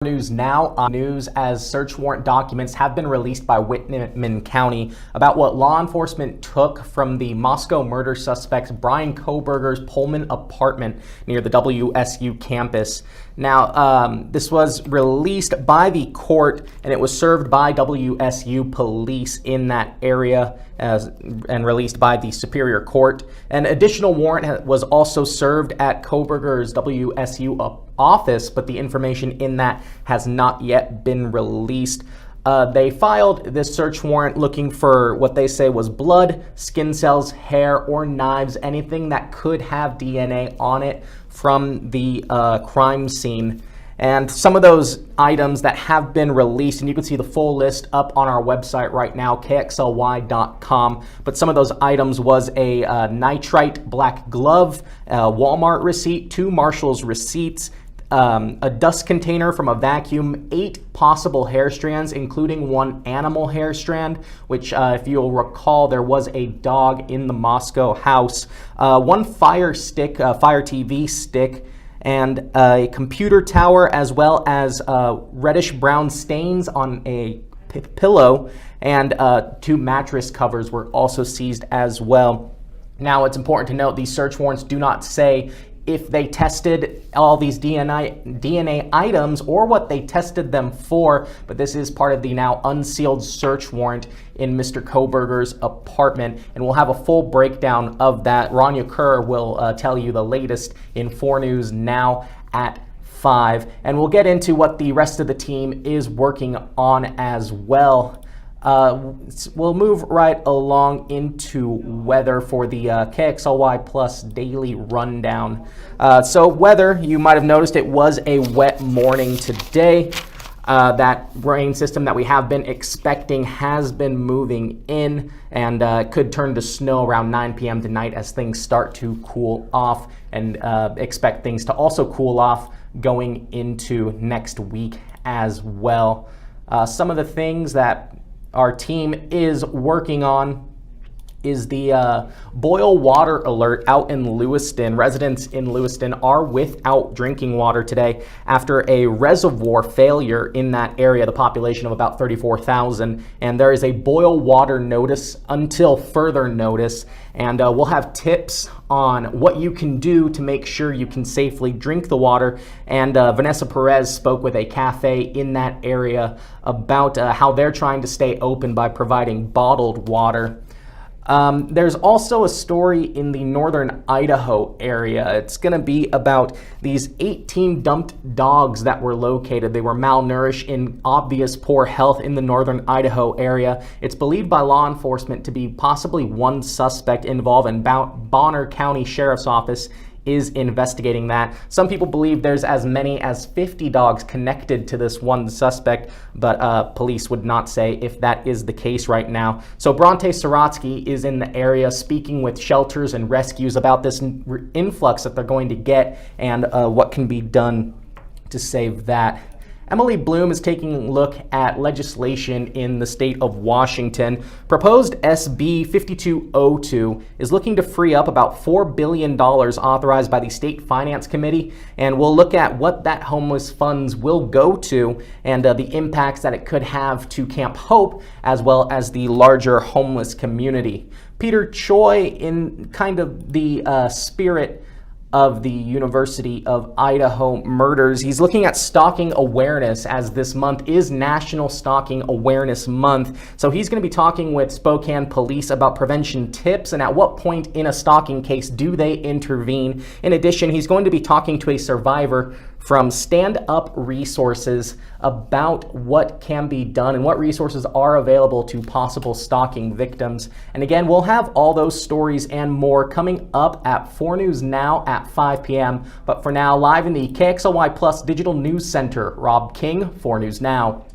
News now on news as search warrant documents have been released by Whitman County about what law enforcement took from the Moscow murder suspect Bryan Kohberger's Pullman apartment near the WSU campus. Now, this was released by the court and it was served by WSU police in that area and released by the Superior Court. An additional warrant was also served at Kohberger's WSU office, but the information in that has not yet been released. They filed this search warrant looking for what they say was blood, skin cells, hair, or knives, anything that could have DNA on it from the crime scene. And some of those items that have been released, and you can see the full list up on our website right now, kxly.com. But some of those items was a nitrite black glove, a Walmart receipt, 2 Marshall's receipts, a dust container from a vacuum, 8 possible hair strands, including 1 animal hair strand, which if you'll recall, there was a dog in the Moscow house, 1 fire stick, fire TV stick, and a computer tower, as well as reddish brown stains on a pillow, and 2 mattress covers were also seized as well. Now, it's important to note these search warrants do not say if they tested all these DNA items or what they tested them for, but this is part of the now unsealed search warrant in Mr. Kohberger's apartment, and we'll have a full breakdown of that. Rania Kerr will tell you the latest in 4 News Now at 5, and we'll get into what the rest of the team is working on as well. We'll move right along into weather for the KXLY Plus daily rundown. So weather, you might have noticed it was a wet morning today. That rain system that we have been expecting has been moving in and could turn to snow around 9 p.m. tonight as things start to cool off, and expect things to also cool off going into next week as well. Some of the things that our team is working on is the boil water alert out in Lewiston. Residents in Lewiston are without drinking water today after a reservoir failure in that area, the population of about 34,000. And there is a boil water notice until further notice. And we'll have tips on what you can do to make sure you can safely drink the water. And Vanessa Perez spoke with a cafe in that area about how they're trying to stay open by providing bottled water. There's also a story in the northern Idaho area. It's going to be about these 18 dumped dogs that were located. They were malnourished, in obvious poor health in the northern Idaho area. It's believed by law enforcement to be possibly 1 suspect involved, and Bonner County Sheriff's Office is investigating that. Some people believe there's as many as 50 dogs connected to this 1 suspect, but police would not say if that is the case right now. So Bronte Sorotsky is in the area speaking with shelters and rescues about this influx that they're going to get and what can be done to save that. Emily Bloom is taking a look at legislation in the state of Washington. Proposed SB 5202 is looking to free up about $4 billion authorized by the State Finance Committee, and we'll look at what that homeless funds will go to and the impacts that it could have to Camp Hope as well as the larger homeless community. Peter Choi, in kind of the spirit of the University of Idaho murders, he's looking at stalking awareness, as this month is National Stalking Awareness Month. So he's going to be talking with Spokane police about prevention tips and at what point in a stalking case do they intervene. In addition, he's going to be talking to a survivor from Stand Up Resources about what can be done and what resources are available to possible stalking victims. And again, we'll have all those stories and more coming up at 4 News Now at 5 p.m. But for now, live in the KXLY Plus Digital News Center, Rob King, 4 News Now.